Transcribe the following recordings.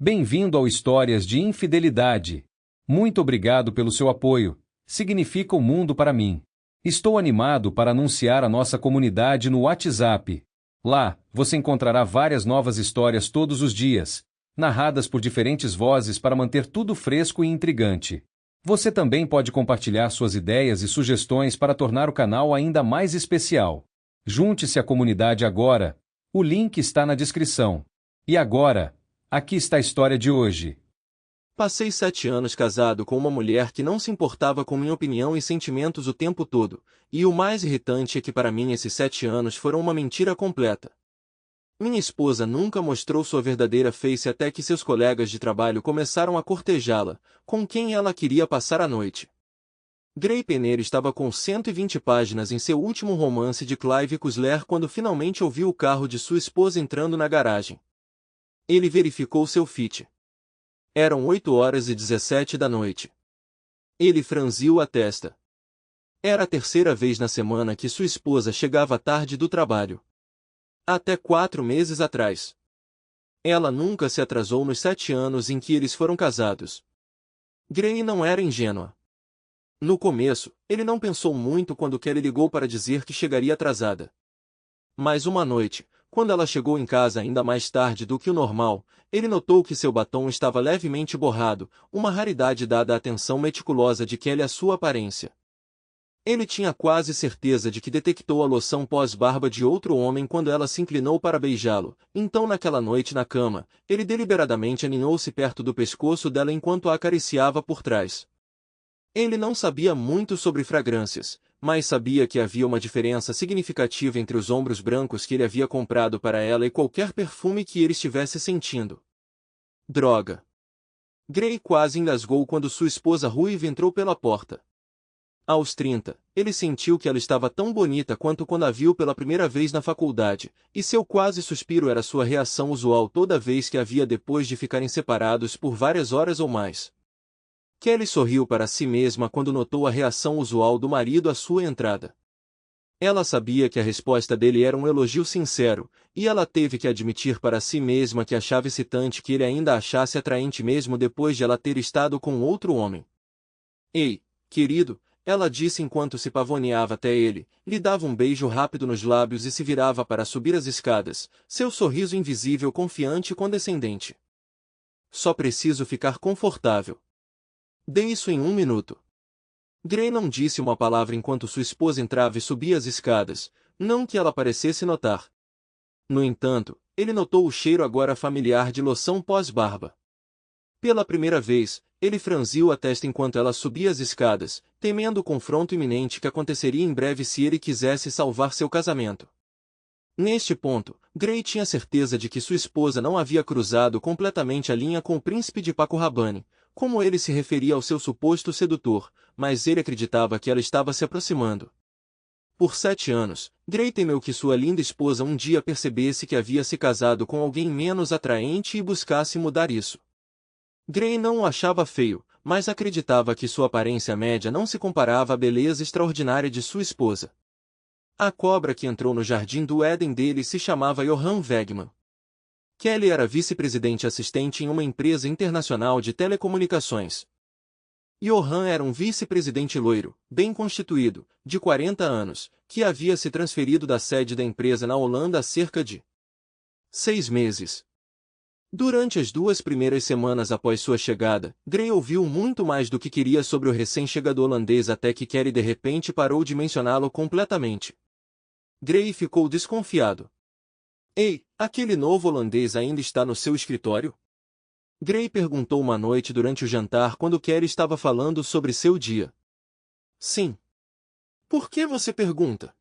Bem-vindo ao Histórias de Infidelidade. Muito obrigado pelo seu apoio. Significa o mundo para mim. Estou animado para anunciar a nossa comunidade no WhatsApp. Lá, você encontrará várias novas histórias todos os dias, narradas por diferentes vozes para manter tudo fresco e intrigante. Você também pode compartilhar suas ideias e sugestões para tornar o canal ainda mais especial. Junte-se à comunidade agora. O link está na descrição. E agora, aqui está a história de hoje. Passei 7 anos casado com uma mulher que não se importava com minha opinião e sentimentos o tempo todo, e o mais irritante é que para mim esses 7 anos foram uma mentira completa. Minha esposa nunca mostrou sua verdadeira face até que seus colegas de trabalho começaram a cortejá-la, com quem ela queria passar a noite. Grey Penner estava com 120 páginas em seu último romance de Clive Cussler quando finalmente ouviu o carro de sua esposa entrando na garagem. Ele verificou seu fit. Eram 8h17 da noite. Ele franziu a testa. Era a terceira vez na semana que sua esposa chegava tarde do trabalho. Até 4 meses atrás. Ela nunca se atrasou nos 7 anos em que eles foram casados. Grey não era ingênua. No começo, ele não pensou muito quando Kelly ligou para dizer que chegaria atrasada. Mas uma noite, quando ela chegou em casa ainda mais tarde do que o normal, ele notou que seu batom estava levemente borrado, uma raridade dada a atenção meticulosa de Kelly à sua aparência. Ele tinha quase certeza de que detectou a loção pós-barba de outro homem quando ela se inclinou para beijá-lo, então naquela noite na cama, ele deliberadamente aninhou-se perto do pescoço dela enquanto a acariciava por trás. Ele não sabia muito sobre fragrâncias, mas sabia que havia uma diferença significativa entre os ombros brancos que ele havia comprado para ela e qualquer perfume que ele estivesse sentindo. Droga! Grey quase engasgou quando sua esposa ruiva entrou pela porta. Aos 30, ele sentiu que ela estava tão bonita quanto quando a viu pela primeira vez na faculdade, e seu quase suspiro era sua reação usual toda vez que a via depois de ficarem separados por várias horas ou mais. Kelly sorriu para si mesma quando notou a reação usual do marido à sua entrada. Ela sabia que a resposta dele era um elogio sincero, e ela teve que admitir para si mesma que achava excitante que ele ainda a achasse atraente mesmo depois de ela ter estado com outro homem. Ei, querido, ela disse enquanto se pavoneava até ele, lhe dava um beijo rápido nos lábios e se virava para subir as escadas, seu sorriso invisível confiante e condescendente. Só preciso ficar confortável. Dê isso em 1 minuto. Grey não disse uma palavra enquanto sua esposa entrava e subia as escadas, não que ela parecesse notar. No entanto, ele notou o cheiro agora familiar de loção pós-barba. Pela primeira vez, ele franziu a testa enquanto ela subia as escadas, temendo o confronto iminente que aconteceria em breve se ele quisesse salvar seu casamento. Neste ponto, Grey tinha certeza de que sua esposa não havia cruzado completamente a linha com o príncipe de Paco Rabanne, como ele se referia ao seu suposto sedutor, mas ele acreditava que ela estava se aproximando. Por 7 anos, Grey temeu que sua linda esposa um dia percebesse que havia se casado com alguém menos atraente e buscasse mudar isso. Grey não o achava feio, mas acreditava que sua aparência média não se comparava à beleza extraordinária de sua esposa. A cobra que entrou no jardim do Éden dele se chamava Johan Wegman. Kelly era vice-presidente assistente em uma empresa internacional de telecomunicações. Johan era um vice-presidente loiro, bem constituído, de 40 anos, que havia se transferido da sede da empresa na Holanda há cerca de 6 meses. Durante as 2 primeiras semanas após sua chegada, Grey ouviu muito mais do que queria sobre o recém-chegado holandês até que Kelly de repente parou de mencioná-lo completamente. Grey ficou desconfiado. Ei, aquele novo holandês ainda está no seu escritório? Grey perguntou uma noite durante o jantar quando Kelly estava falando sobre seu dia. Sim. Por que você pergunta?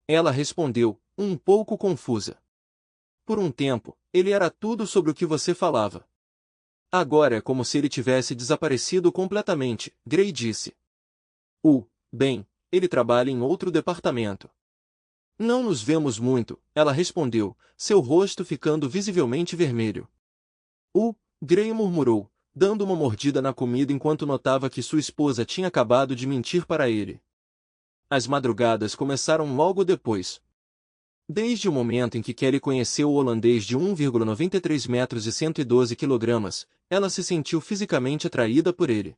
Ela respondeu, um pouco confusa. Por um tempo, ele era tudo sobre o que você falava. Agora é como se ele tivesse desaparecido completamente, Grey disse. Bem, ele trabalha em outro departamento. Não nos vemos muito, ela respondeu, seu rosto ficando visivelmente vermelho. Grey murmurou, dando uma mordida na comida enquanto notava que sua esposa tinha acabado de mentir para ele. As madrugadas começaram logo depois. Desde o momento em que Kelly conheceu o holandês de 1,93 metros e 112 quilogramas, ela se sentiu fisicamente atraída por ele.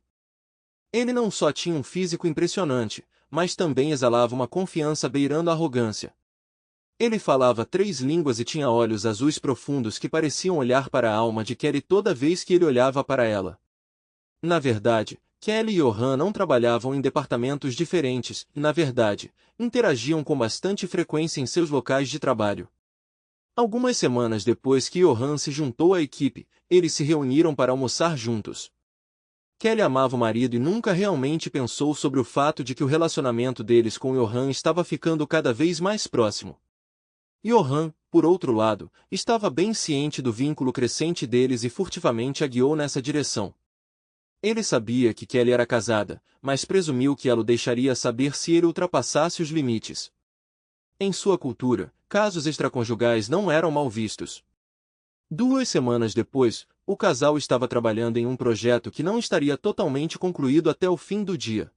Ele não só tinha um físico impressionante, mas também exalava uma confiança beirando a arrogância. Ele falava 3 línguas e tinha olhos azuis profundos que pareciam olhar para a alma de Kelly toda vez que ele olhava para ela. Na verdade, Kelly e Johan não trabalhavam em departamentos diferentes e, na verdade, interagiam com bastante frequência em seus locais de trabalho. Algumas semanas depois que Johan se juntou à equipe, eles se reuniram para almoçar juntos. Kelly amava o marido e nunca realmente pensou sobre o fato de que o relacionamento deles com Johan estava ficando cada vez mais próximo. Johan, por outro lado, estava bem ciente do vínculo crescente deles e furtivamente a guiou nessa direção. Ele sabia que Kelly era casada, mas presumiu que ela o deixaria saber se ele ultrapassasse os limites. Em sua cultura, casos extraconjugais não eram mal vistos. 2 semanas depois, o casal estava trabalhando em um projeto que não estaria totalmente concluído até o fim do dia.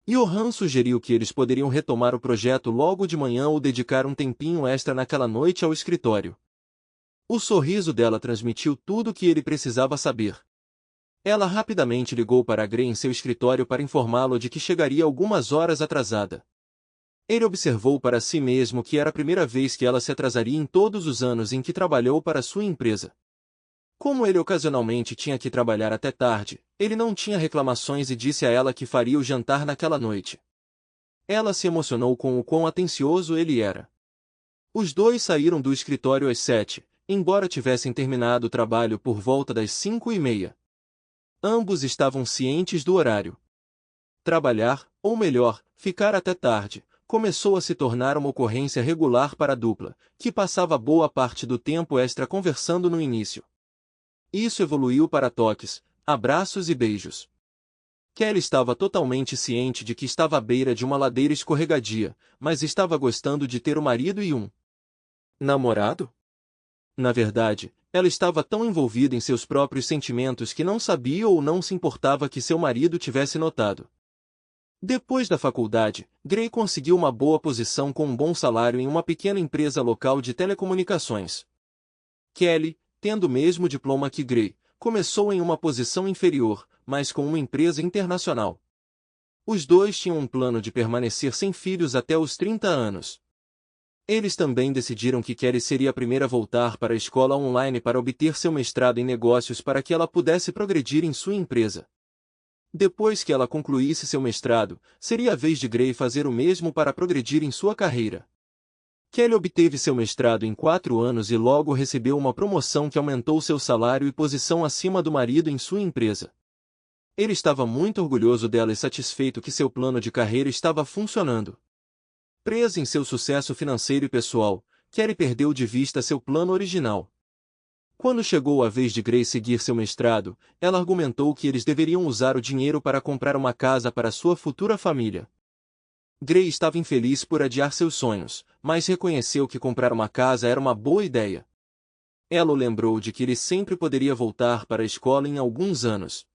Johan sugeriu que eles poderiam retomar o projeto logo de manhã ou dedicar um tempinho extra naquela noite ao escritório. O sorriso dela transmitiu tudo o que ele precisava saber. Ela rapidamente ligou para Gray em seu escritório para informá-lo de que chegaria algumas horas atrasada. Ele observou para si mesmo que era a primeira vez que ela se atrasaria em todos os anos em que trabalhou para sua empresa. Como ele ocasionalmente tinha que trabalhar até tarde, ele não tinha reclamações e disse a ela que faria o jantar naquela noite. Ela se emocionou com o quão atencioso ele era. Os dois saíram do escritório às 7, embora tivessem terminado o trabalho por volta das 5:30. Ambos estavam cientes do horário. Trabalhar, ou melhor, ficar até tarde, começou a se tornar uma ocorrência regular para a dupla, que passava boa parte do tempo extra conversando no início. Isso evoluiu para toques, abraços e beijos. Kelly estava totalmente ciente de que estava à beira de uma ladeira escorregadia, mas estava gostando de ter um marido e um namorado? Na verdade, ela estava tão envolvida em seus próprios sentimentos que não sabia ou não se importava que seu marido tivesse notado. Depois da faculdade, Gray conseguiu uma boa posição com um bom salário em uma pequena empresa local de telecomunicações. Kelly, tendo o mesmo diploma que Gray, começou em uma posição inferior, mas com uma empresa internacional. Os dois tinham um plano de permanecer sem filhos até os 30 anos. Eles também decidiram que Kelly seria a primeira a voltar para a escola online para obter seu mestrado em negócios para que ela pudesse progredir em sua empresa. Depois que ela concluísse seu mestrado, seria a vez de Gray fazer o mesmo para progredir em sua carreira. Kelly obteve seu mestrado em 4 anos e logo recebeu uma promoção que aumentou seu salário e posição acima do marido em sua empresa. Ele estava muito orgulhoso dela e satisfeito que seu plano de carreira estava funcionando. Presa em seu sucesso financeiro e pessoal, Kelly perdeu de vista seu plano original. Quando chegou a vez de Gray seguir seu mestrado, ela argumentou que eles deveriam usar o dinheiro para comprar uma casa para sua futura família. Gray estava infeliz por adiar seus sonhos, mas reconheceu que comprar uma casa era uma boa ideia. Ela o lembrou de que ele sempre poderia voltar para a escola em alguns anos.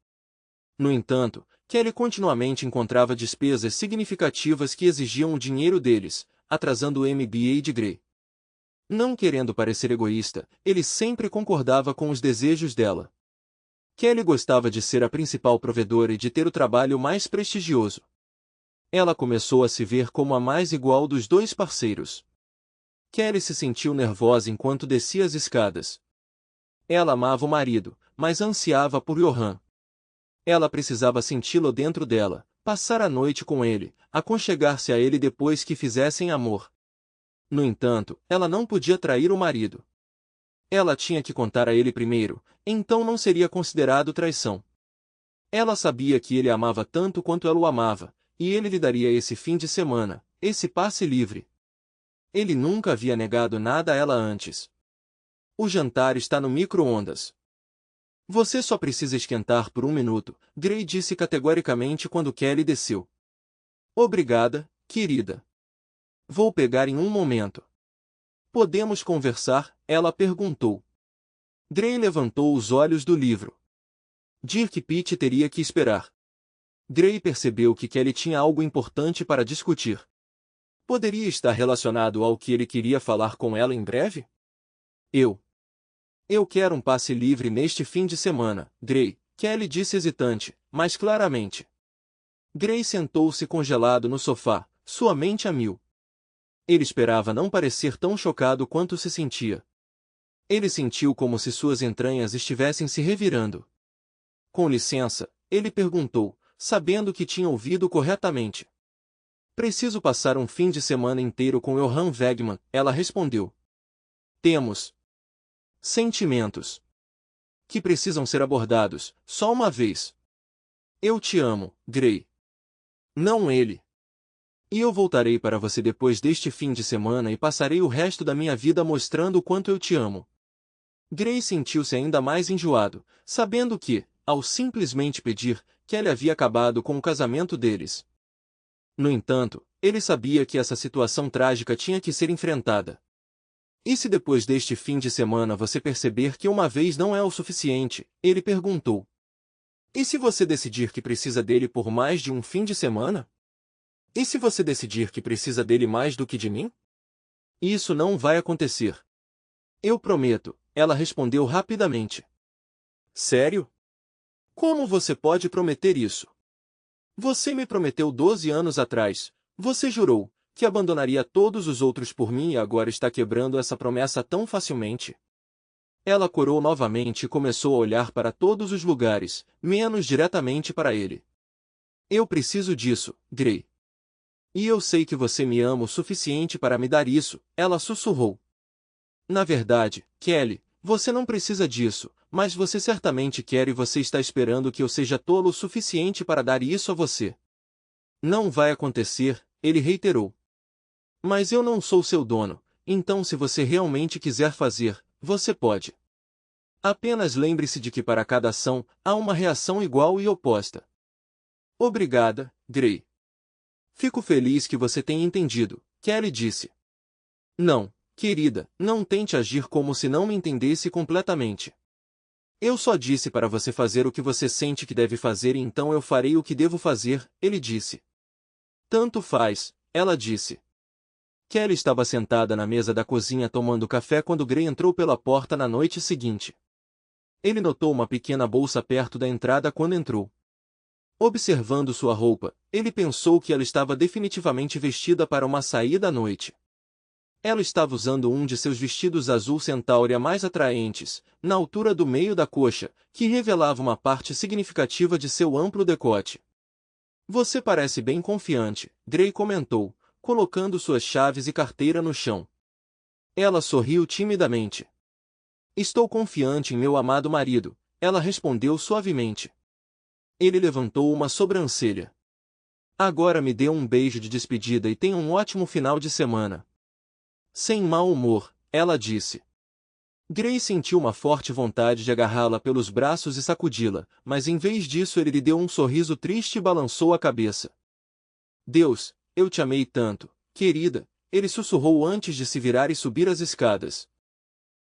No entanto, Kelly continuamente encontrava despesas significativas que exigiam o dinheiro deles, atrasando o MBA de Gray. Não querendo parecer egoísta, ele sempre concordava com os desejos dela. Kelly gostava de ser a principal provedora e de ter o trabalho mais prestigioso. Ela começou a se ver como a mais igual dos dois parceiros. Kelly se sentiu nervosa enquanto descia as escadas. Ela amava o marido, mas ansiava por Johan. Ela precisava senti-lo dentro dela, passar a noite com ele, aconchegar-se a ele depois que fizessem amor. No entanto, ela não podia trair o marido. Ela tinha que contar a ele primeiro, então não seria considerado traição. Ela sabia que ele a amava tanto quanto ela o amava, e ele lhe daria esse fim de semana, esse passe livre. Ele nunca havia negado nada a ela antes. O jantar está no micro-ondas. Você só precisa esquentar por 1 minuto, Gray disse categoricamente quando Kelly desceu. Obrigada, querida. Vou pegar em um momento. Podemos conversar? Ela perguntou. Gray levantou os olhos do livro. Dirk Pitt teria que esperar. Gray percebeu que Kelly tinha algo importante para discutir. Poderia estar relacionado ao que ele queria falar com ela em breve? Eu quero um passe livre neste fim de semana, Gray, Kelly disse hesitante, mas claramente. Gray sentou-se congelado no sofá, sua mente a mil. Ele esperava não parecer tão chocado quanto se sentia. Ele sentiu como se suas entranhas estivessem se revirando. Com licença, ele perguntou, sabendo que tinha ouvido corretamente. Preciso passar um fim de semana inteiro com Johann Wegmann, ela respondeu. Temos sentimentos que precisam ser abordados, só uma vez. Eu te amo, Gray. Não ele. E eu voltarei para você depois deste fim de semana e passarei o resto da minha vida mostrando o quanto eu te amo. Gray sentiu-se ainda mais enjoado, sabendo que, ao simplesmente pedir, Kelly havia acabado com o casamento deles. No entanto, ele sabia que essa situação trágica tinha que ser enfrentada. E se depois deste fim de semana você perceber que uma vez não é o suficiente, ele perguntou. E se você decidir que precisa dele por mais de um fim de semana? E se você decidir que precisa dele mais do que de mim? Isso não vai acontecer. Eu prometo, ela respondeu rapidamente. Sério? Como você pode prometer isso? Você me prometeu 12 anos atrás, você jurou, que abandonaria todos os outros por mim e agora está quebrando essa promessa tão facilmente. Ela corou novamente e começou a olhar para todos os lugares, menos diretamente para ele. Eu preciso disso, Gray. E eu sei que você me ama o suficiente para me dar isso, ela sussurrou. Na verdade, Kelly, você não precisa disso, mas você certamente quer e você está esperando que eu seja tolo o suficiente para dar isso a você. Não vai acontecer, ele reiterou. Mas eu não sou seu dono, então se você realmente quiser fazer, você pode. Apenas lembre-se de que para cada ação, há uma reação igual e oposta. Obrigada, Gray. Fico feliz que você tenha entendido, Kelly disse. Não, querida, não tente agir como se não me entendesse completamente. Eu só disse para você fazer o que você sente que deve fazer e então eu farei o que devo fazer, ele disse. Tanto faz, ela disse. Kelly estava sentada na mesa da cozinha tomando café quando Gray entrou pela porta na noite seguinte. Ele notou uma pequena bolsa perto da entrada quando entrou. Observando sua roupa, ele pensou que ela estava definitivamente vestida para uma saída à noite. Ela estava usando um de seus vestidos azul centáurea mais atraentes, na altura do meio da coxa, que revelava uma parte significativa de seu amplo decote. Você parece bem confiante, Gray comentou, colocando suas chaves e carteira no chão. Ela sorriu timidamente. Estou confiante em meu amado marido, ela respondeu suavemente. Ele levantou uma sobrancelha. Agora me dê um beijo de despedida e tenha um ótimo final de semana. Sem mau humor, ela disse. Gray sentiu uma forte vontade de agarrá-la pelos braços e sacudi-la, mas em vez disso ele lhe deu um sorriso triste e balançou a cabeça. Deus, eu te amei tanto, querida, ele sussurrou antes de se virar e subir as escadas.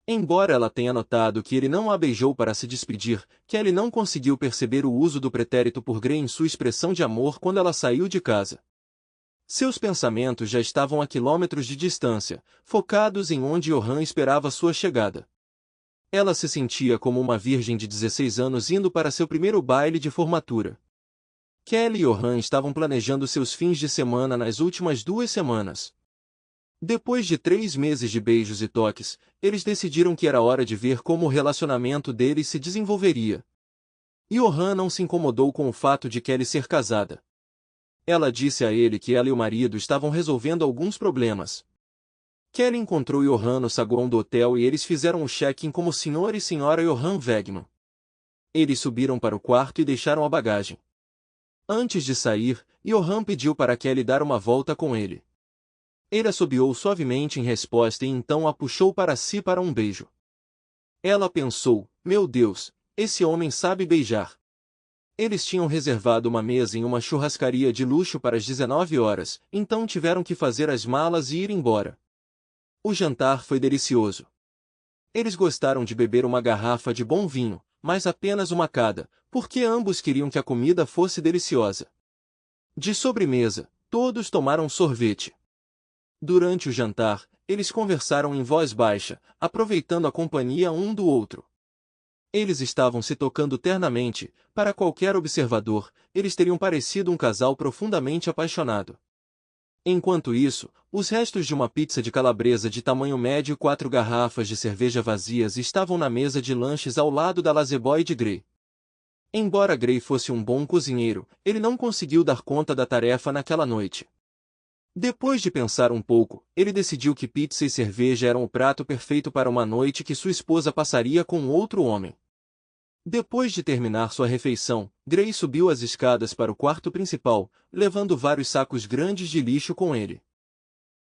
Embora ela tenha notado que ele não a beijou para se despedir, Kelly não conseguiu perceber o uso do pretérito por Gray em sua expressão de amor quando ela saiu de casa. Seus pensamentos já estavam a quilômetros de distância, focados em onde Johann esperava sua chegada. Ela se sentia como uma virgem de 16 anos indo para seu primeiro baile de formatura. Kelly e Johann estavam planejando seus fins de semana nas últimas 2 semanas. Depois de 3 meses de beijos e toques, eles decidiram que era hora de ver como o relacionamento deles se desenvolveria. Johann não se incomodou com o fato de Kelly ser casada. Ela disse a ele que ela e o marido estavam resolvendo alguns problemas. Kelly encontrou Johann no saguão do hotel e eles fizeram o check-in como Sr. e Sra. Johann Wegmann. Eles subiram para o quarto e deixaram a bagagem. Antes de sair, Johann pediu para Kelly dar uma volta com ele. Ele assobiou suavemente em resposta e então a puxou para si para um beijo. Ela pensou, meu Deus, esse homem sabe beijar. Eles tinham reservado uma mesa em uma churrascaria de luxo para as 19 horas, então tiveram que fazer as malas e ir embora. O jantar foi delicioso. Eles gostaram de beber uma garrafa de bom vinho, mas apenas uma cada, porque ambos queriam que a comida fosse deliciosa. De sobremesa, todos tomaram sorvete. Durante o jantar, eles conversaram em voz baixa, aproveitando a companhia um do outro. Eles estavam se tocando ternamente, para qualquer observador, eles teriam parecido um casal profundamente apaixonado. Enquanto isso, os restos de uma pizza de calabresa de tamanho médio e 4 garrafas de cerveja vazias estavam na mesa de lanches ao lado da Lazeboy de Gray. Embora Gray fosse um bom cozinheiro, ele não conseguiu dar conta da tarefa naquela noite. Depois de pensar um pouco, ele decidiu que pizza e cerveja eram o prato perfeito para uma noite que sua esposa passaria com outro homem. Depois de terminar sua refeição, Gray subiu as escadas para o quarto principal, levando vários sacos grandes de lixo com ele.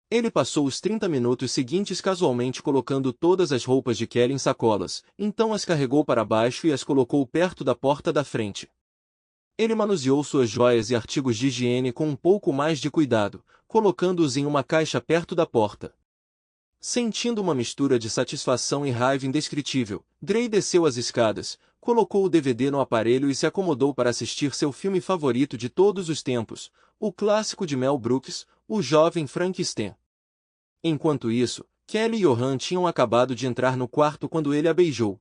Ele passou os 30 minutos seguintes casualmente colocando todas as roupas de Kelly em sacolas, então as carregou para baixo e as colocou perto da porta da frente. Ele manuseou suas joias e artigos de higiene com um pouco mais de cuidado, colocando-os em uma caixa perto da porta. Sentindo uma mistura de satisfação e raiva indescritível, Gray desceu as escadas, colocou o DVD no aparelho e se acomodou para assistir seu filme favorito de todos os tempos, o clássico de Mel Brooks, O Jovem Frankenstein. Enquanto isso, Kelly e Johan tinham acabado de entrar no quarto quando ele a beijou.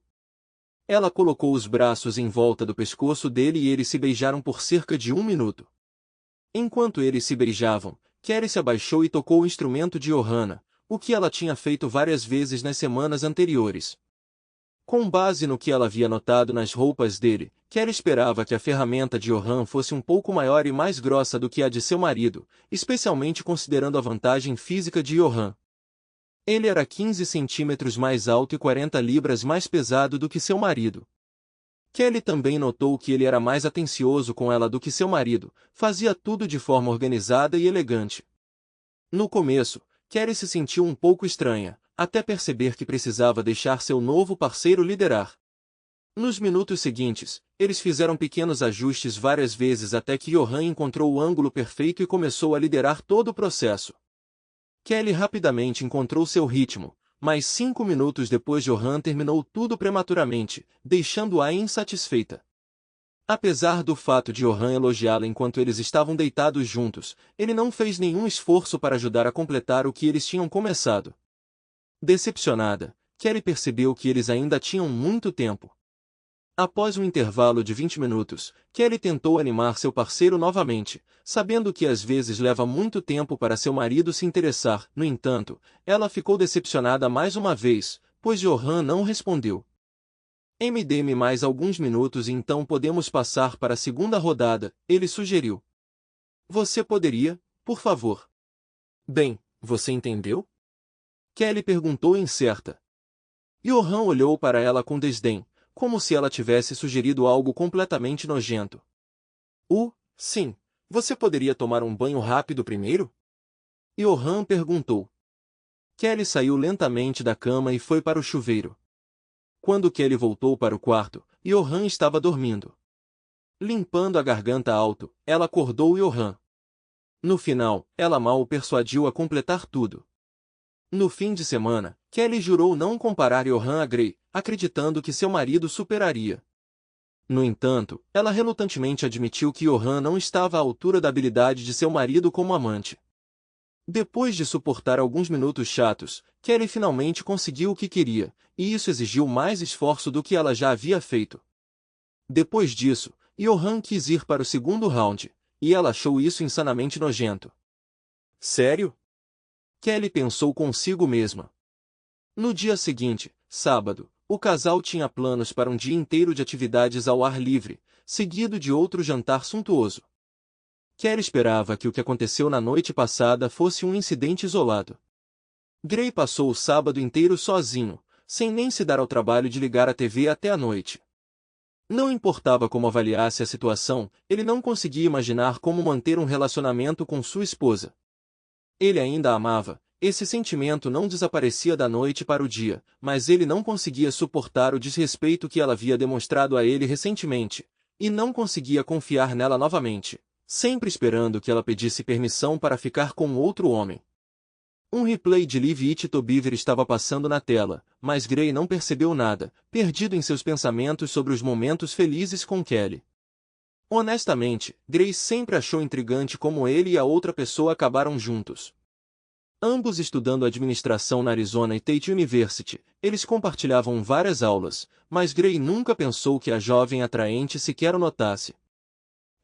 Ela colocou os braços em volta do pescoço dele e eles se beijaram por cerca de 1 minuto. Enquanto eles se beijavam, Kelly se abaixou e tocou o instrumento de Johanna, o que ela tinha feito várias vezes nas semanas anteriores. Com base no que ela havia notado nas roupas dele, Kelly esperava que a ferramenta de Johan fosse um pouco maior e mais grossa do que a de seu marido, especialmente considerando a vantagem física de Johan. Ele era 15 centímetros mais alto e 40 libras mais pesado do que seu marido. Kelly também notou que ele era mais atencioso com ela do que seu marido, fazia tudo de forma organizada e elegante. No começo, Kelly se sentiu um pouco estranha, até perceber que precisava deixar seu novo parceiro liderar. Nos minutos seguintes, eles fizeram pequenos ajustes várias vezes até que Johan encontrou o ângulo perfeito e começou a liderar todo o processo. Kelly rapidamente encontrou seu ritmo, mas 5 minutos depois Johan terminou tudo prematuramente, deixando-a insatisfeita. Apesar do fato de Johan elogiá-la enquanto eles estavam deitados juntos, ele não fez nenhum esforço para ajudar a completar o que eles tinham começado. Decepcionada, Kelly percebeu que eles ainda tinham muito tempo. Após um intervalo de 20 minutos, Kelly tentou animar seu parceiro novamente, sabendo que às vezes leva muito tempo para seu marido se interessar. No entanto, ela ficou decepcionada mais uma vez, pois Johan não respondeu. Dê-me mais alguns minutos e então podemos passar para a segunda rodada, ele sugeriu. Você poderia, por favor? Bem, você entendeu? Kelly perguntou incerta. Johan olhou para ela com desdém, como se ela tivesse sugerido algo completamente nojento. Sim, você poderia tomar um banho rápido primeiro? Johan perguntou. Kelly saiu lentamente da cama e foi para o chuveiro. Quando Kelly voltou para o quarto, Johan estava dormindo. Limpando a garganta alto, ela acordou Johan. No final, ela mal o persuadiu a completar tudo. No fim de semana, Kelly jurou não comparar Johan a Gray, acreditando que seu marido superaria. No entanto, ela relutantemente admitiu que Johan não estava à altura da habilidade de seu marido como amante. Depois de suportar alguns minutos chatos, Kelly finalmente conseguiu o que queria, e isso exigiu mais esforço do que ela já havia feito. Depois disso, Johan quis ir para o segundo round, e ela achou isso insanamente nojento. Sério? Kelly pensou consigo mesma. No dia seguinte, sábado, o casal tinha planos para um dia inteiro de atividades ao ar livre, seguido de outro jantar suntuoso. Kelly esperava que o que aconteceu na noite passada fosse um incidente isolado. Gray passou o sábado inteiro sozinho, sem nem se dar ao trabalho de ligar a TV até a noite. Não importava como avaliasse a situação, ele não conseguia imaginar como manter um relacionamento com sua esposa. Ele ainda a amava, esse sentimento não desaparecia da noite para o dia, mas ele não conseguia suportar o desrespeito que ela havia demonstrado a ele recentemente, e não conseguia confiar nela novamente, sempre esperando que ela pedisse permissão para ficar com outro homem. Um replay de Live It to Beaver estava passando na tela, mas Gray não percebeu nada, perdido em seus pensamentos sobre os momentos felizes com Kelly. Honestamente, Gray sempre achou intrigante como ele e a outra pessoa acabaram juntos. Ambos estudando administração na Arizona State University, eles compartilhavam várias aulas, mas Gray nunca pensou que a jovem atraente sequer o notasse.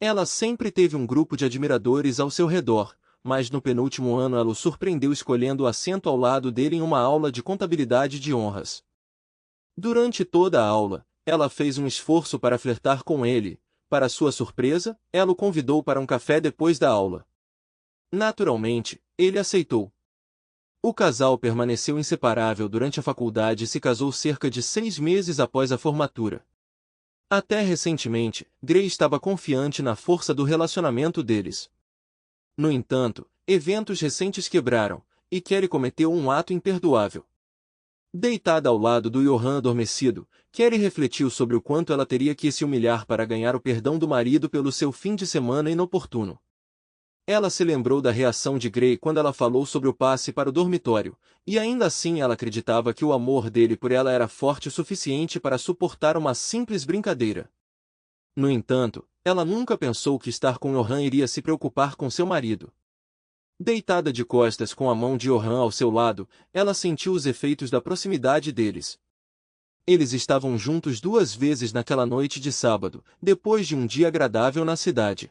Ela sempre teve um grupo de admiradores ao seu redor, mas no penúltimo ano ela o surpreendeu escolhendo o assento ao lado dele em uma aula de contabilidade de honras. Durante toda a aula, ela fez um esforço para flertar com ele. Para sua surpresa, ela o convidou para um café depois da aula. Naturalmente, ele aceitou. O casal permaneceu inseparável durante a faculdade e se casou cerca de 6 meses após a formatura. Até recentemente, Gray estava confiante na força do relacionamento deles. No entanto, eventos recentes quebraram, e Kelly cometeu um ato imperdoável. Deitada ao lado do Johan adormecido, Kelly refletiu sobre o quanto ela teria que se humilhar para ganhar o perdão do marido pelo seu fim de semana inoportuno. Ela se lembrou da reação de Gray quando ela falou sobre o passe para o dormitório, e ainda assim ela acreditava que o amor dele por ela era forte o suficiente para suportar uma simples brincadeira. No entanto, ela nunca pensou que estar com Johan iria se preocupar com seu marido. Deitada de costas com a mão de Johan ao seu lado, ela sentiu os efeitos da proximidade deles. Eles estavam juntos 2 vezes naquela noite de sábado, depois de um dia agradável na cidade.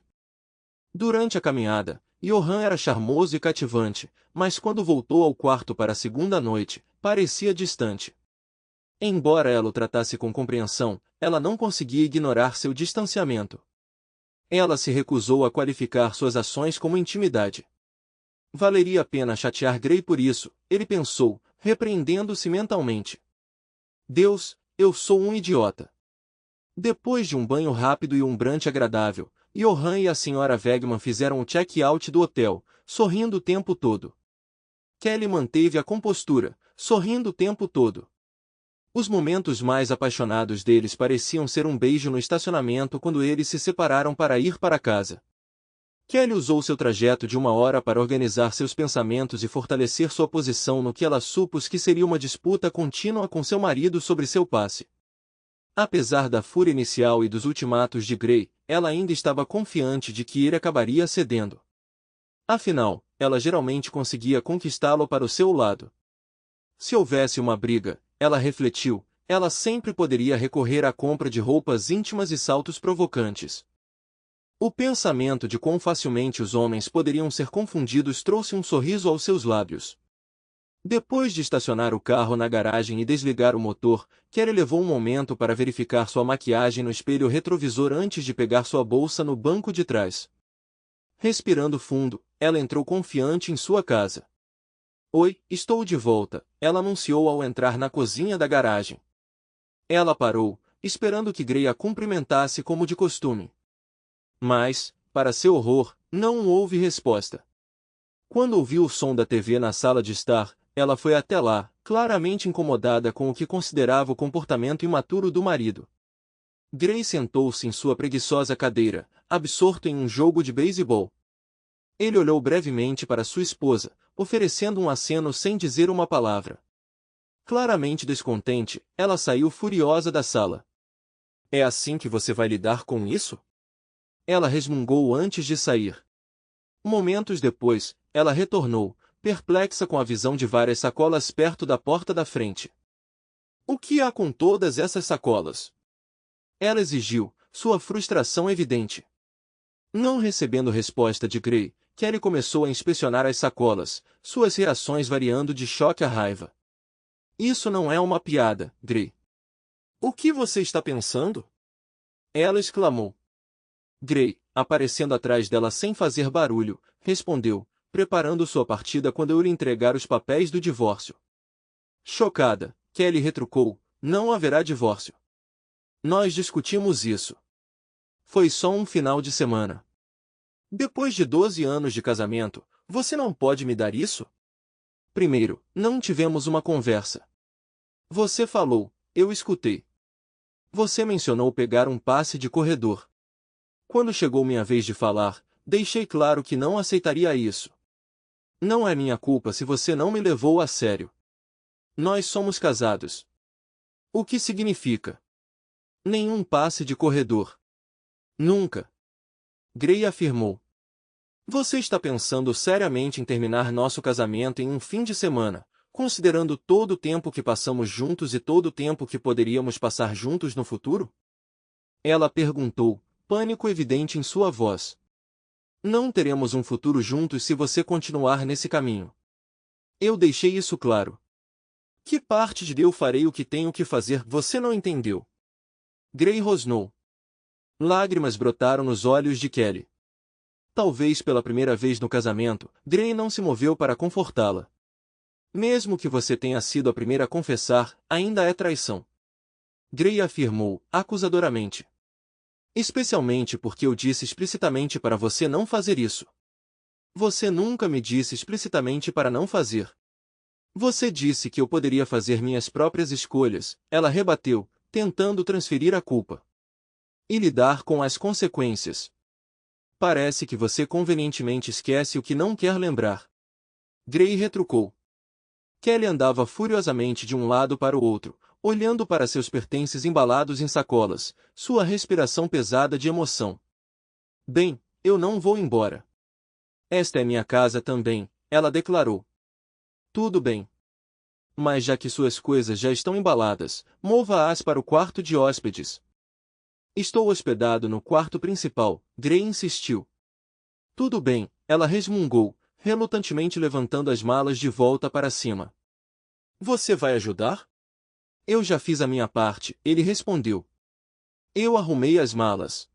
Durante a caminhada, Johan era charmoso e cativante, mas quando voltou ao quarto para a segunda noite, parecia distante. Embora ela o tratasse com compreensão, ela não conseguia ignorar seu distanciamento. Ela se recusou a qualificar suas ações como intimidade. Valeria a pena chatear Gray por isso, ele pensou, repreendendo-se mentalmente. Deus, eu sou um idiota. Depois de um banho rápido e um brunch agradável, Johan e a Sra. Wegman fizeram o check-out do hotel, sorrindo o tempo todo. Kelly manteve a compostura, sorrindo o tempo todo. Os momentos mais apaixonados deles pareciam ser um beijo no estacionamento quando eles se separaram para ir para casa. Kelly usou seu trajeto de 1 hora para organizar seus pensamentos e fortalecer sua posição no que ela supôs que seria uma disputa contínua com seu marido sobre seu passe. Apesar da fúria inicial e dos ultimatos de Gray, ela ainda estava confiante de que ele acabaria cedendo. Afinal, ela geralmente conseguia conquistá-lo para o seu lado. Se houvesse uma briga, ela refletiu, ela sempre poderia recorrer à compra de roupas íntimas e saltos provocantes. O pensamento de quão facilmente os homens poderiam ser confundidos trouxe um sorriso aos seus lábios. Depois de estacionar o carro na garagem e desligar o motor, Kelly levou um momento para verificar sua maquiagem no espelho retrovisor antes de pegar sua bolsa no banco de trás. Respirando fundo, ela entrou confiante em sua casa. Oi, estou de volta, ela anunciou ao entrar na cozinha da garagem. Ela parou, esperando que Gray a cumprimentasse como de costume. Mas, para seu horror, não houve resposta. Quando ouviu o som da TV na sala de estar, ela foi até lá, claramente incomodada com o que considerava o comportamento imaturo do marido. Gray sentou-se em sua preguiçosa cadeira, absorto em um jogo de beisebol. Ele olhou brevemente para sua esposa, oferecendo um aceno sem dizer uma palavra. Claramente descontente, ela saiu furiosa da sala. É assim que você vai lidar com isso? Ela resmungou antes de sair. Momentos depois, ela retornou, perplexa com a visão de várias sacolas perto da porta da frente. O que há com todas essas sacolas? Ela exigiu, sua frustração evidente. Não recebendo resposta de Gray, Kelly começou a inspecionar as sacolas, suas reações variando de choque a raiva. Isso não é uma piada, Gray. O que você está pensando? Ela exclamou. Gray, aparecendo atrás dela sem fazer barulho, respondeu, preparando sua partida quando eu lhe entregar os papéis do divórcio. Chocada, Kelly retrucou, não haverá divórcio. Nós discutimos isso. Foi só um final de semana. Depois de 12 anos de casamento, você não pode me dar isso? Primeiro, não tivemos uma conversa. Você falou, eu escutei. Você mencionou pegar um passe de corredor. Quando chegou minha vez de falar, deixei claro que não aceitaria isso. Não é minha culpa se você não me levou a sério. Nós somos casados. O que significa? Nenhum passe de corredor. Nunca. Gray afirmou. Você está pensando seriamente em terminar nosso casamento em um fim de semana, considerando todo o tempo que passamos juntos e todo o tempo que poderíamos passar juntos no futuro? Ela perguntou, pânico evidente em sua voz. Não teremos um futuro juntos se você continuar nesse caminho. Eu deixei isso claro. Que parte de eu farei o que tenho que fazer você não entendeu? Gray rosnou. Lágrimas brotaram nos olhos de Kelly. Talvez pela primeira vez no casamento, Gray não se moveu para confortá-la. Mesmo que você tenha sido a primeira a confessar, ainda é traição. Gray afirmou, acusadoramente. Especialmente porque eu disse explicitamente para você não fazer isso. Você nunca me disse explicitamente para não fazer. Você disse que eu poderia fazer minhas próprias escolhas, ela rebateu, tentando transferir a culpa. E lidar com as consequências. Parece que você convenientemente esquece o que não quer lembrar. Gray retrucou. Kelly andava furiosamente de um lado para o outro, olhando para seus pertences embalados em sacolas, sua respiração pesada de emoção. Bem, eu não vou embora. Esta é minha casa também, ela declarou. Tudo bem. Mas já que suas coisas já estão embaladas, mova-as para o quarto de hóspedes. Estou hospedado no quarto principal, Gray insistiu. Tudo bem, ela resmungou, relutantemente levantando as malas de volta para cima. Você vai ajudar? Eu já fiz a minha parte, ele respondeu. Eu arrumei as malas.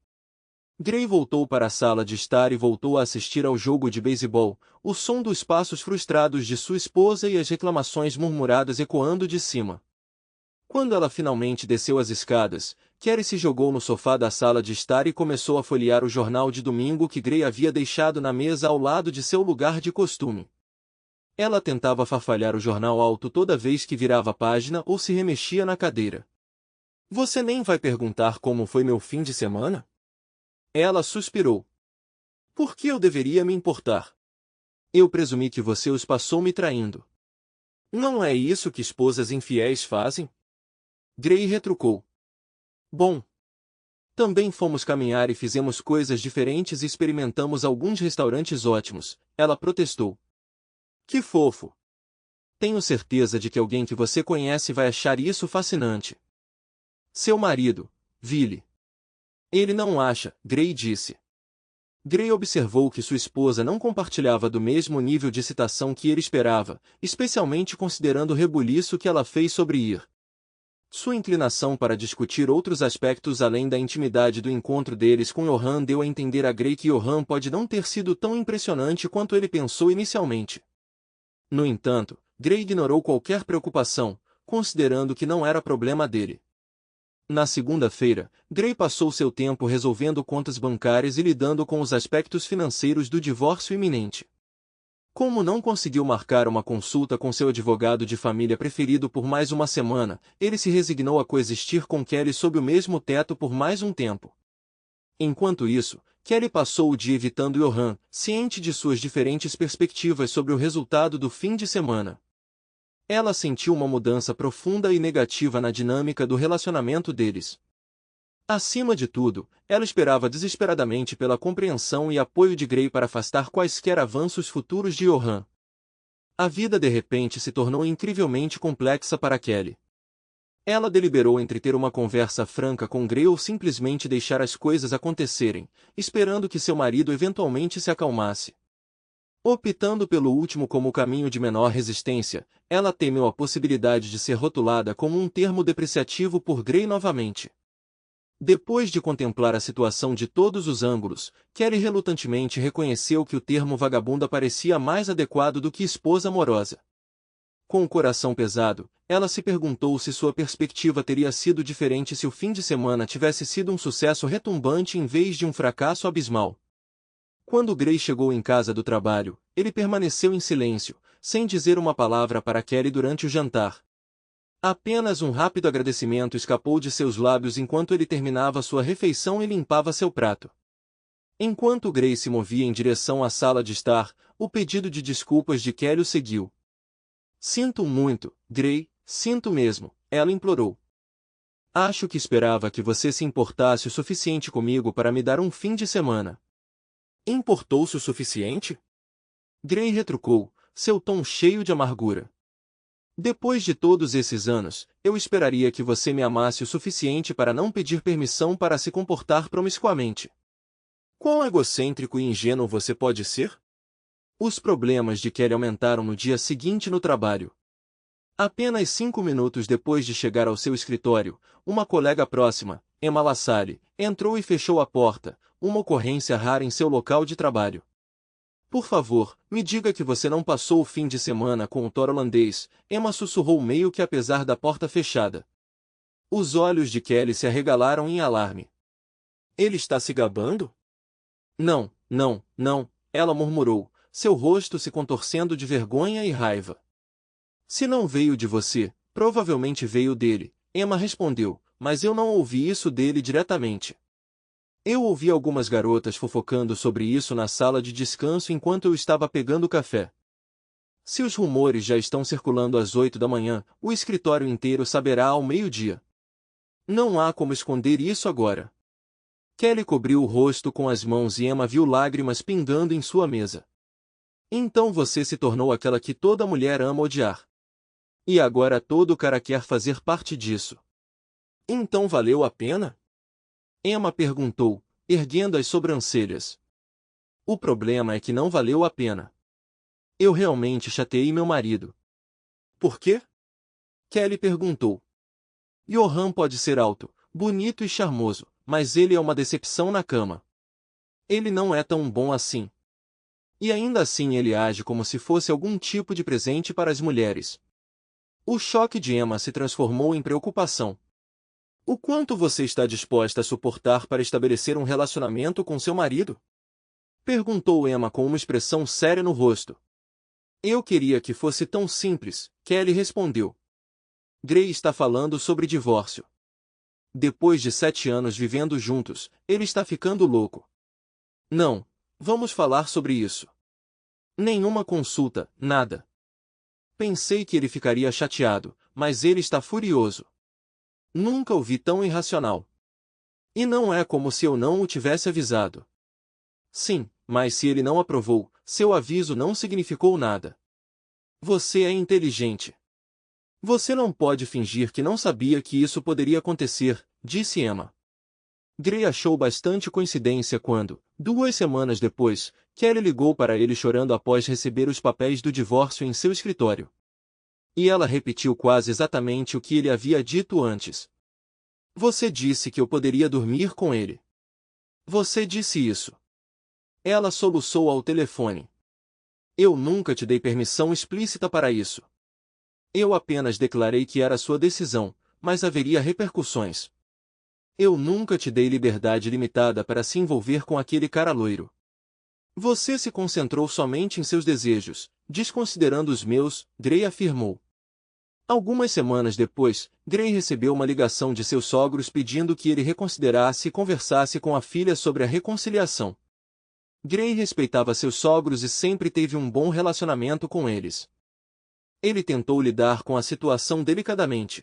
Gray voltou para a sala de estar e voltou a assistir ao jogo de beisebol, o som dos passos frustrados de sua esposa e as reclamações murmuradas ecoando de cima. Quando ela finalmente desceu as escadas, Kelly se jogou no sofá da sala de estar e começou a folhear o jornal de domingo que Gray havia deixado na mesa ao lado de seu lugar de costume. Ela tentava farfalhar o jornal alto toda vez que virava a página ou se remexia na cadeira. Você nem vai perguntar como foi meu fim de semana? Ela suspirou. Por que eu deveria me importar? Eu presumi que você os passou me traindo. Não é isso que esposas infiéis fazem? Gray retrucou. Bom. Também fomos caminhar e fizemos coisas diferentes e experimentamos alguns restaurantes ótimos, ela protestou. Que fofo. Tenho certeza de que alguém que você conhece vai achar isso fascinante. Seu marido, Billy. Ele não acha, Gray disse. Gray observou que sua esposa não compartilhava do mesmo nível de excitação que ele esperava, especialmente considerando o rebuliço que ela fez sobre ir. Sua inclinação para discutir outros aspectos além da intimidade do encontro deles com Johan deu a entender a Gray que Johan pode não ter sido tão impressionante quanto ele pensou inicialmente. No entanto, Gray ignorou qualquer preocupação, considerando que não era problema dele. Na segunda-feira, Gray passou seu tempo resolvendo contas bancárias e lidando com os aspectos financeiros do divórcio iminente. Como não conseguiu marcar uma consulta com seu advogado de família preferido por mais uma semana, ele se resignou a coexistir com Kelly sob o mesmo teto por mais um tempo. Enquanto isso, Kelly passou o dia evitando Johan, ciente de suas diferentes perspectivas sobre o resultado do fim de semana. Ela sentiu uma mudança profunda e negativa na dinâmica do relacionamento deles. Acima de tudo, ela esperava desesperadamente pela compreensão e apoio de Gray para afastar quaisquer avanços futuros de Johan. A vida de repente se tornou incrivelmente complexa para Kelly. Ela deliberou entre ter uma conversa franca com Gray ou simplesmente deixar as coisas acontecerem, esperando que seu marido eventualmente se acalmasse. Optando pelo último como o caminho de menor resistência, ela temeu a possibilidade de ser rotulada como um termo depreciativo por Gray novamente. Depois de contemplar a situação de todos os ângulos, Kelly relutantemente reconheceu que o termo vagabunda parecia mais adequado do que esposa amorosa. Com o coração pesado, ela se perguntou se sua perspectiva teria sido diferente se o fim de semana tivesse sido um sucesso retumbante em vez de um fracasso abismal. Quando Gray chegou em casa do trabalho, ele permaneceu em silêncio, sem dizer uma palavra para Kelly durante o jantar. Apenas um rápido agradecimento escapou de seus lábios enquanto ele terminava sua refeição e limpava seu prato. Enquanto Gray se movia em direção à sala de estar, o pedido de desculpas de Kelly o seguiu. Sinto muito, Gray, sinto mesmo, ela implorou. Acho que esperava que você se importasse o suficiente comigo para me dar um fim de semana. Importou-se o suficiente? Gray retrucou, seu tom cheio de amargura. Depois de todos esses anos, eu esperaria que você me amasse o suficiente para não pedir permissão para se comportar promiscuamente. Quão egocêntrico e ingênuo você pode ser? Os problemas de Kelly aumentaram no dia seguinte no trabalho. Apenas 5 minutos depois de chegar ao seu escritório, uma colega próxima, Emma LaSalle, entrou e fechou a porta, uma ocorrência rara em seu local de trabalho. Por favor, me diga que você não passou o fim de semana com o Thor holandês, Emma sussurrou meio que apesar da porta fechada. Os olhos de Kelly se arregalaram em alarme. Ele está se gabando? Não, não, não, ela murmurou, seu rosto se contorcendo de vergonha e raiva. Se não veio de você, provavelmente veio dele, Emma respondeu, mas eu não ouvi isso dele diretamente. Eu ouvi algumas garotas fofocando sobre isso na sala de descanso enquanto eu estava pegando café. Se os rumores já estão circulando às 8 da manhã, o escritório inteiro saberá ao meio-dia. Não há como esconder isso agora. Kelly cobriu o rosto com as mãos e Emma viu lágrimas pingando em sua mesa. Então você se tornou aquela que toda mulher ama odiar. E agora todo cara quer fazer parte disso. Então valeu a pena? Emma perguntou, erguendo as sobrancelhas. O problema é que não valeu a pena. Eu realmente chateei meu marido. Por quê? Kelly perguntou. Johan pode ser alto, bonito e charmoso, mas ele é uma decepção na cama. Ele não é tão bom assim. E ainda assim ele age como se fosse algum tipo de presente para as mulheres. O choque de Emma se transformou em preocupação. O quanto você está disposta a suportar para estabelecer um relacionamento com seu marido? Perguntou Emma com uma expressão séria no rosto. Eu queria que fosse tão simples, Kelly respondeu. Gray está falando sobre divórcio. Depois de 7 anos vivendo juntos, ele está ficando louco. Não, vamos falar sobre isso. Nenhuma consulta, nada. Pensei que ele ficaria chateado, mas ele está furioso. Nunca o vi tão irracional. E não é como se eu não o tivesse avisado. Sim, mas se ele não aprovou, seu aviso não significou nada. Você é inteligente. Você não pode fingir que não sabia que isso poderia acontecer, disse Emma. Gray achou bastante coincidência quando, 2 semanas depois, Kelly ligou para ele chorando após receber os papéis do divórcio em seu escritório. E ela repetiu quase exatamente o que ele havia dito antes. Você disse que eu poderia dormir com ele. Você disse isso. Ela soluçou ao telefone. Eu nunca te dei permissão explícita para isso. Eu apenas declarei que era sua decisão, mas haveria repercussões. Eu nunca te dei liberdade limitada para se envolver com aquele cara loiro. Você se concentrou somente em seus desejos, desconsiderando os meus, Gray afirmou. Algumas semanas depois, Gray recebeu uma ligação de seus sogros pedindo que ele reconsiderasse e conversasse com a filha sobre a reconciliação. Gray respeitava seus sogros e sempre teve um bom relacionamento com eles. Ele tentou lidar com a situação delicadamente.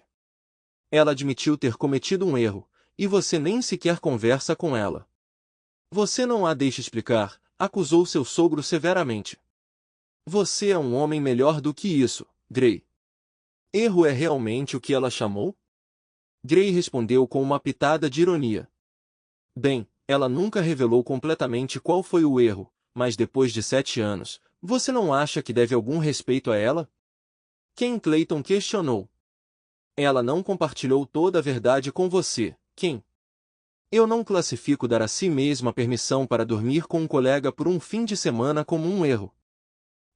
Ela admitiu ter cometido um erro, e você nem sequer conversa com ela. Você não a deixa explicar, acusou seu sogro severamente. Você é um homem melhor do que isso, Gray. Erro é realmente o que ela chamou? Gray respondeu com uma pitada de ironia. Bem, ela nunca revelou completamente qual foi o erro, mas depois de 7 anos, você não acha que deve algum respeito a ela? Ken Clayton questionou. Ela não compartilhou toda a verdade com você, Ken. Eu não classifico dar a si mesma permissão para dormir com um colega por um fim de semana como um erro.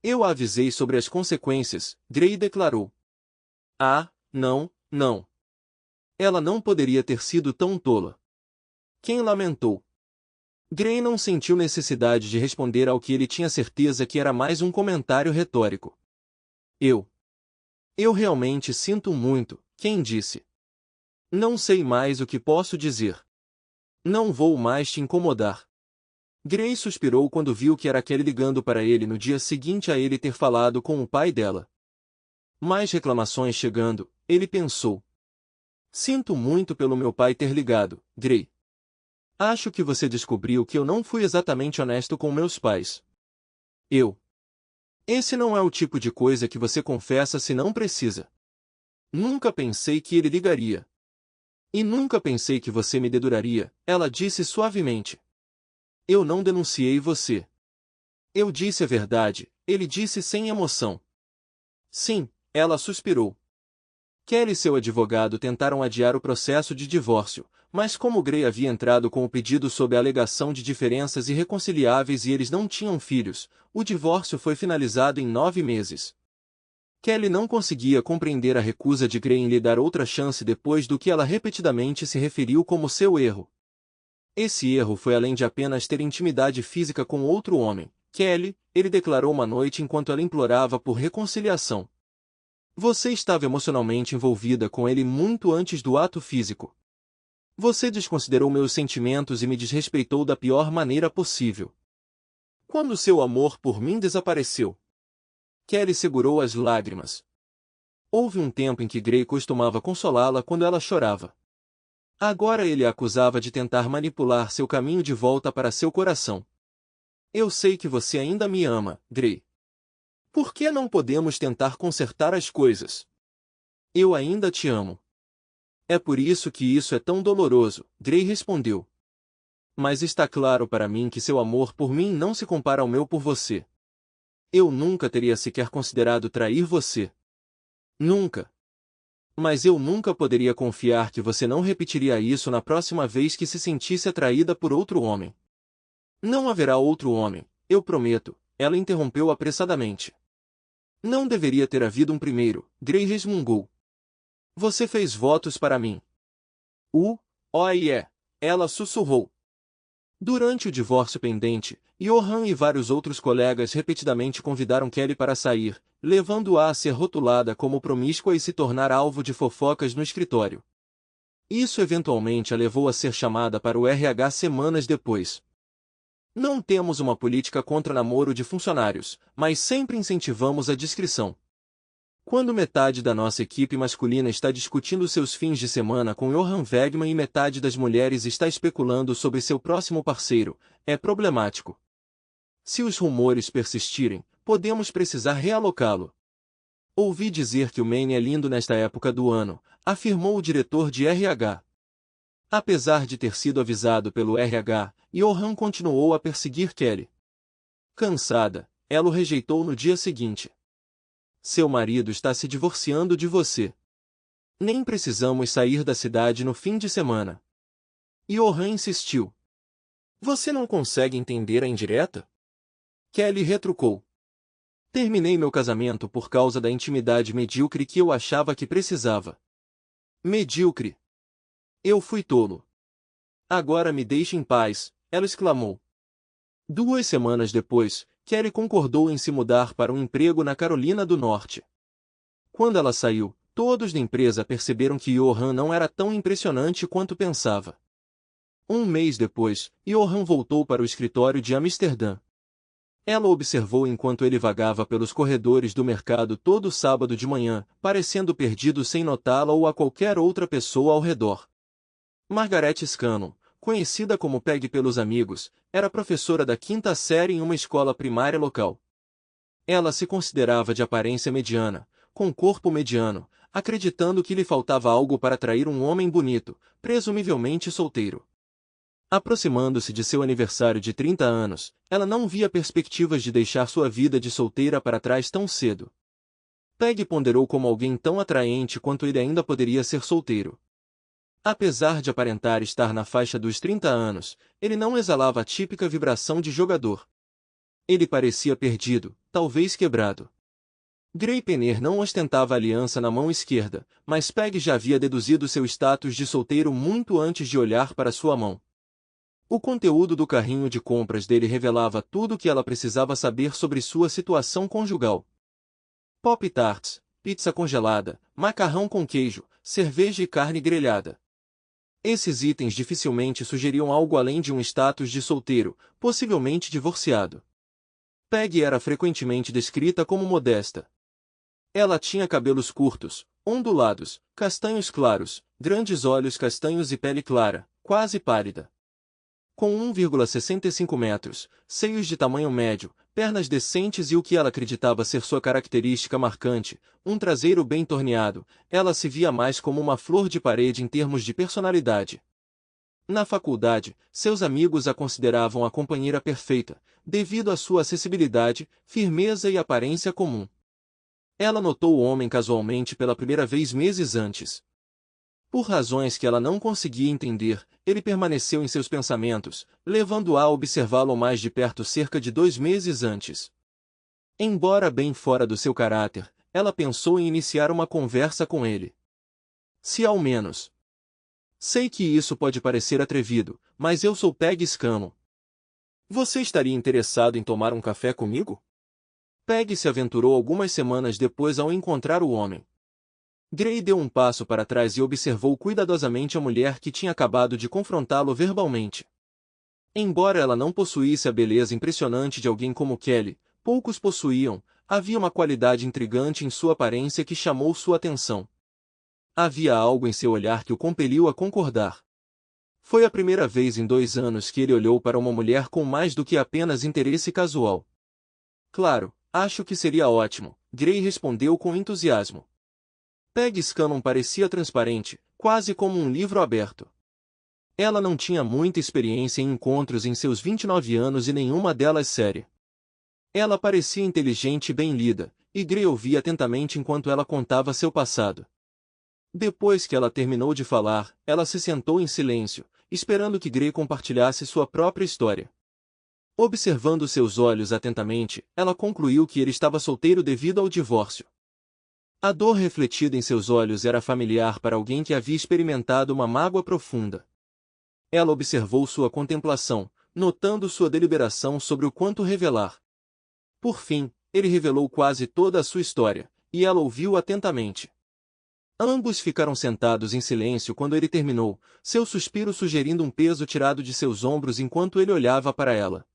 Eu a avisei sobre as consequências, Gray declarou. Ah, não, não. Ela não poderia ter sido tão tola. Ken lamentou. Gray não sentiu necessidade de responder ao que ele tinha certeza que era mais um comentário retórico. Eu realmente sinto muito, Ken disse. Não sei mais o que posso dizer. Não vou mais te incomodar. Gray suspirou quando viu que era Kelly ligando para ele no dia seguinte a ele ter falado com o pai dela. Mais reclamações chegando, ele pensou. Sinto muito pelo meu pai ter ligado, Gray. Acho que você descobriu que eu não fui exatamente honesto com meus pais. Eu. Esse não é o tipo de coisa que você confessa se não precisa. Nunca pensei que ele ligaria. E nunca pensei que você me deduraria, ela disse suavemente. Eu não denunciei você. Eu disse a verdade, ele disse sem emoção. Sim, ela suspirou. Kelly e seu advogado tentaram adiar o processo de divórcio, mas como Gray havia entrado com o pedido sob a alegação de diferenças irreconciliáveis e eles não tinham filhos, o divórcio foi finalizado em 9 meses. Kelly não conseguia compreender a recusa de Gray em lhe dar outra chance depois do que ela repetidamente se referiu como seu erro. Esse erro foi além de apenas ter intimidade física com outro homem. Kelly, ele declarou uma noite enquanto ela implorava por reconciliação. Você estava emocionalmente envolvida com ele muito antes do ato físico. Você desconsiderou meus sentimentos e me desrespeitou da pior maneira possível. Quando seu amor por mim desapareceu? Kelly segurou as lágrimas. Houve um tempo em que Gray costumava consolá-la quando ela chorava. Agora ele a acusava de tentar manipular seu caminho de volta para seu coração. Eu sei que você ainda me ama, Gray. Por que não podemos tentar consertar as coisas? Eu ainda te amo. É por isso que isso é tão doloroso, Gray respondeu. Mas está claro para mim que seu amor por mim não se compara ao meu por você. Eu nunca teria sequer considerado trair você. Nunca. Mas eu nunca poderia confiar que você não repetiria isso na próxima vez que se sentisse atraída por outro homem. Não haverá outro homem, eu prometo, ela interrompeu apressadamente. Não deveria ter havido um primeiro, Gray resmungou. Você fez votos para mim. Ela sussurrou. Durante o divórcio pendente, Johan e vários outros colegas repetidamente convidaram Kelly para sair, levando-a a ser rotulada como promíscua e se tornar alvo de fofocas no escritório. Isso eventualmente a levou a ser chamada para o RH semanas depois. Não temos uma política contra namoro de funcionários, mas sempre incentivamos a discrição. Quando metade da nossa equipe masculina está discutindo seus fins de semana com Johan Wegman e metade das mulheres está especulando sobre seu próximo parceiro, é problemático. Se os rumores persistirem, podemos precisar realocá-lo. Ouvi dizer que o Maine é lindo nesta época do ano, afirmou o diretor de RH. Apesar de ter sido avisado pelo RH, Johan continuou a perseguir Kelly. Cansada, ela o rejeitou no dia seguinte. Seu marido está se divorciando de você. Nem precisamos sair da cidade no fim de semana. Johan insistiu. Você não consegue entender a indireta? Kelly retrucou. Terminei meu casamento por causa da intimidade medíocre que eu achava que precisava. Medíocre. Eu fui tolo. Agora me deixe em paz, ela exclamou. 2 semanas depois, Kelly concordou em se mudar para um emprego na Carolina do Norte. Quando ela saiu, todos da empresa perceberam que Johan não era tão impressionante quanto pensava. 1 mês depois, Johan voltou para o escritório de Amsterdã. Ela observou enquanto ele vagava pelos corredores do mercado todo sábado de manhã, parecendo perdido sem notá-la ou a qualquer outra pessoa ao redor. Margaret Scanlon, conhecida como Peg pelos amigos, era professora da 5ª série em uma escola primária local. Ela se considerava de aparência mediana, com corpo mediano, acreditando que lhe faltava algo para atrair um homem bonito, presumivelmente solteiro. Aproximando-se de seu aniversário de 30 anos, ela não via perspectivas de deixar sua vida de solteira para trás tão cedo. Peg ponderou como alguém tão atraente quanto ele ainda poderia ser solteiro. Apesar de aparentar estar na faixa dos 30 anos, ele não exalava a típica vibração de jogador. Ele parecia perdido, talvez quebrado. Gray Penner não ostentava aliança na mão esquerda, mas Peg já havia deduzido seu status de solteiro muito antes de olhar para sua mão. O conteúdo do carrinho de compras dele revelava tudo o que ela precisava saber sobre sua situação conjugal. Pop-tarts, pizza congelada, macarrão com queijo, cerveja e carne grelhada. Esses itens dificilmente sugeriam algo além de um status de solteiro, possivelmente divorciado. Peg era frequentemente descrita como modesta. Ela tinha cabelos curtos, ondulados, castanhos claros, grandes olhos castanhos e pele clara, quase pálida. Com 1,65 metros, seios de tamanho médio, pernas decentes e o que ela acreditava ser sua característica marcante, um traseiro bem torneado, ela se via mais como uma flor de parede em termos de personalidade. Na faculdade, seus amigos a consideravam a companheira perfeita, devido à sua acessibilidade, firmeza e aparência comum. Ela notou o homem casualmente pela primeira vez meses antes. Por razões que ela não conseguia entender, ele permaneceu em seus pensamentos, levando-a a observá-lo mais de perto cerca de 2 meses antes. Embora bem fora do seu caráter, ela pensou em iniciar uma conversa com ele. Se ao menos. Sei que isso pode parecer atrevido, mas eu sou Peg Escamo. Você estaria interessado em tomar um café comigo? Peg se aventurou algumas semanas depois ao encontrar o homem. Gray deu um passo para trás e observou cuidadosamente a mulher que tinha acabado de confrontá-lo verbalmente. Embora ela não possuísse a beleza impressionante de alguém como Kelly, poucos possuíam, havia uma qualidade intrigante em sua aparência que chamou sua atenção. Havia algo em seu olhar que o compeliu a concordar. Foi a primeira vez em 2 anos que ele olhou para uma mulher com mais do que apenas interesse casual. Claro, acho que seria ótimo, Gray respondeu com entusiasmo. Peg Scanlon parecia transparente, quase como um livro aberto. Ela não tinha muita experiência em encontros em seus 29 anos e nenhuma delas séria. Ela parecia inteligente e bem lida, e Gray ouvia atentamente enquanto ela contava seu passado. Depois que ela terminou de falar, ela se sentou em silêncio, esperando que Gray compartilhasse sua própria história. Observando seus olhos atentamente, ela concluiu que ele estava solteiro devido ao divórcio. A dor refletida em seus olhos era familiar para alguém que havia experimentado uma mágoa profunda. Ela observou sua contemplação, notando sua deliberação sobre o quanto revelar. Por fim, ele revelou quase toda a sua história, e ela ouviu atentamente. Ambos ficaram sentados em silêncio quando ele terminou, seu suspiro sugerindo um peso tirado de seus ombros enquanto ele olhava para ela.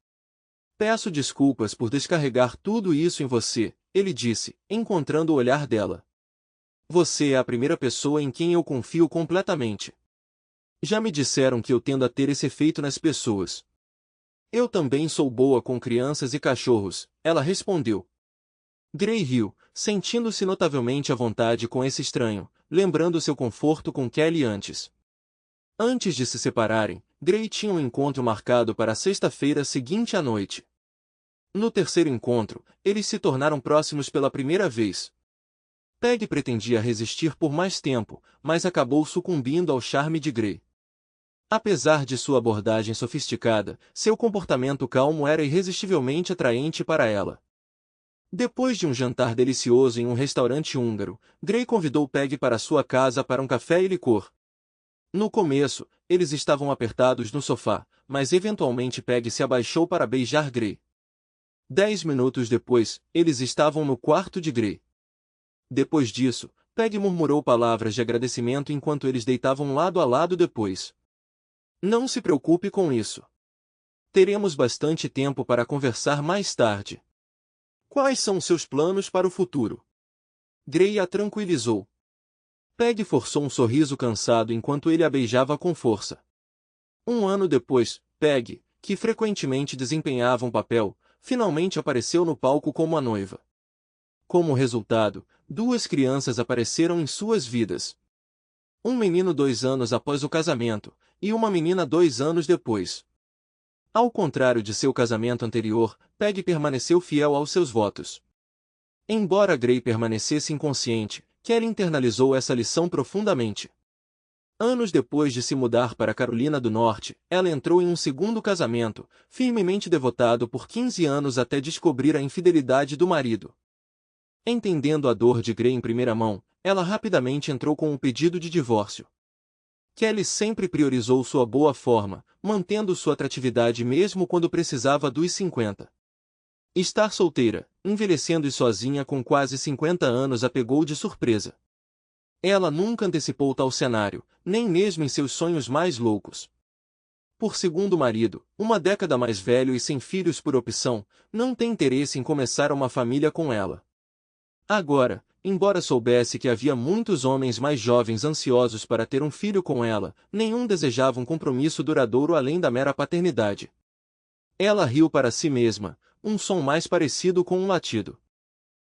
Peço desculpas por descarregar tudo isso em você, ele disse, encontrando o olhar dela. Você é a primeira pessoa em quem eu confio completamente. Já me disseram que eu tendo a ter esse efeito nas pessoas. Eu também sou boa com crianças e cachorros, ela respondeu. Gray riu, sentindo-se notavelmente à vontade com esse estranho, lembrando seu conforto com Kelly antes. Antes de se separarem, Gray tinha um encontro marcado para a sexta-feira seguinte à noite. No terceiro encontro, eles se tornaram próximos pela primeira vez. Peg pretendia resistir por mais tempo, mas acabou sucumbindo ao charme de Gray. Apesar de sua abordagem sofisticada, seu comportamento calmo era irresistivelmente atraente para ela. Depois de um jantar delicioso em um restaurante húngaro, Gray convidou Peg para sua casa para um café e licor. No começo, eles estavam apertados no sofá, mas eventualmente Peg se abaixou para beijar Gray. 10 minutos depois, eles estavam no quarto de Gray. Depois disso, Peg murmurou palavras de agradecimento enquanto eles deitavam lado a lado depois. Não se preocupe com isso. Teremos bastante tempo para conversar mais tarde. Quais são seus planos para o futuro? Gray a tranquilizou. Peg forçou um sorriso cansado enquanto ele a beijava com força. 1 ano depois, Peg, que frequentemente desempenhava um papel, finalmente apareceu no palco como a noiva. Como resultado, 2 crianças apareceram em suas vidas. Um menino 2 anos após o casamento, e uma menina 2 anos depois. Ao contrário de seu casamento anterior, Peg permaneceu fiel aos seus votos. Embora Gray permanecesse inconsciente, Kelly internalizou essa lição profundamente. Anos depois de se mudar para Carolina do Norte, ela entrou em um segundo casamento, firmemente devotado por 15 anos até descobrir a infidelidade do marido. Entendendo a dor de Gray em primeira mão, ela rapidamente entrou com um pedido de divórcio. Kelly sempre priorizou sua boa forma, mantendo sua atratividade mesmo quando precisava dos 50. Estar solteira, envelhecendo e sozinha com quase 50 anos a pegou de surpresa. Ela nunca antecipou tal cenário, nem mesmo em seus sonhos mais loucos. Por segundo marido, 1 década mais velho e sem filhos por opção, não tem interesse em começar uma família com ela. Agora, embora soubesse que havia muitos homens mais jovens ansiosos para ter um filho com ela, nenhum desejava um compromisso duradouro além da mera paternidade. Ela riu para si mesma, um som mais parecido com um latido.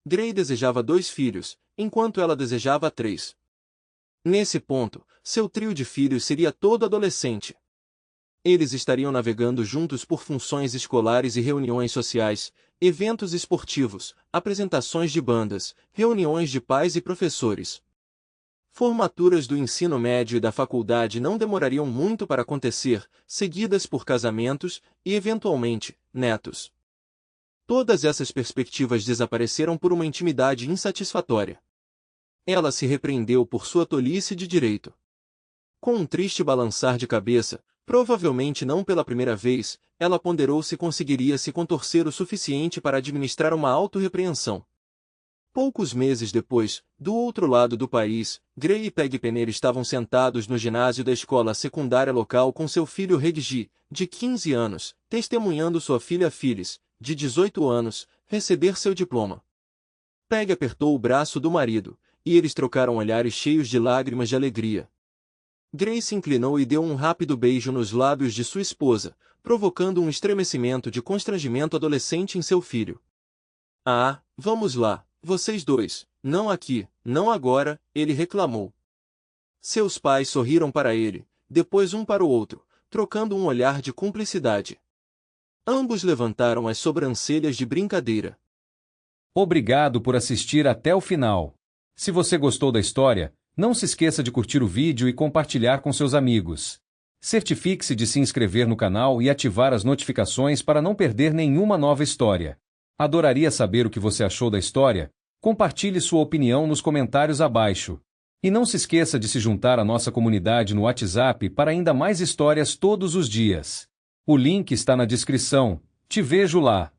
Gray desejava 2 filhos, enquanto ela desejava 3. Nesse ponto, seu trio de filhos seria todo adolescente. Eles estariam navegando juntos por funções escolares e reuniões sociais, eventos esportivos, apresentações de bandas, reuniões de pais e professores. Formaturas do ensino médio e da faculdade não demorariam muito para acontecer, seguidas por casamentos e, eventualmente, netos. Todas essas perspectivas desapareceram por uma intimidade insatisfatória. Ela se repreendeu por sua tolice de direito. Com um triste balançar de cabeça, provavelmente não pela primeira vez, ela ponderou se conseguiria se contorcer o suficiente para administrar uma auto-repreensão. Poucos meses depois, do outro lado do país, Gray e Peg Penner estavam sentados no ginásio da escola secundária local com seu filho Reggie, de 15 anos, testemunhando sua filha Phyllis, de 18 anos, receber seu diploma. Peg apertou o braço do marido, e eles trocaram olhares cheios de lágrimas de alegria. Gray se inclinou e deu um rápido beijo nos lábios de sua esposa, provocando um estremecimento de constrangimento adolescente em seu filho. Ah, vamos lá, vocês dois, não aqui, não agora, ele reclamou. Seus pais sorriram para ele, depois um para o outro, trocando um olhar de cumplicidade. Ambos levantaram as sobrancelhas de brincadeira. Obrigado por assistir até o final. Se você gostou da história, não se esqueça de curtir o vídeo e compartilhar com seus amigos. Certifique-se de se inscrever no canal e ativar as notificações para não perder nenhuma nova história. Adoraria saber o que você achou da história. Compartilhe sua opinião nos comentários abaixo. E não se esqueça de se juntar à nossa comunidade no WhatsApp para ainda mais histórias todos os dias. O link está na descrição. Te vejo lá!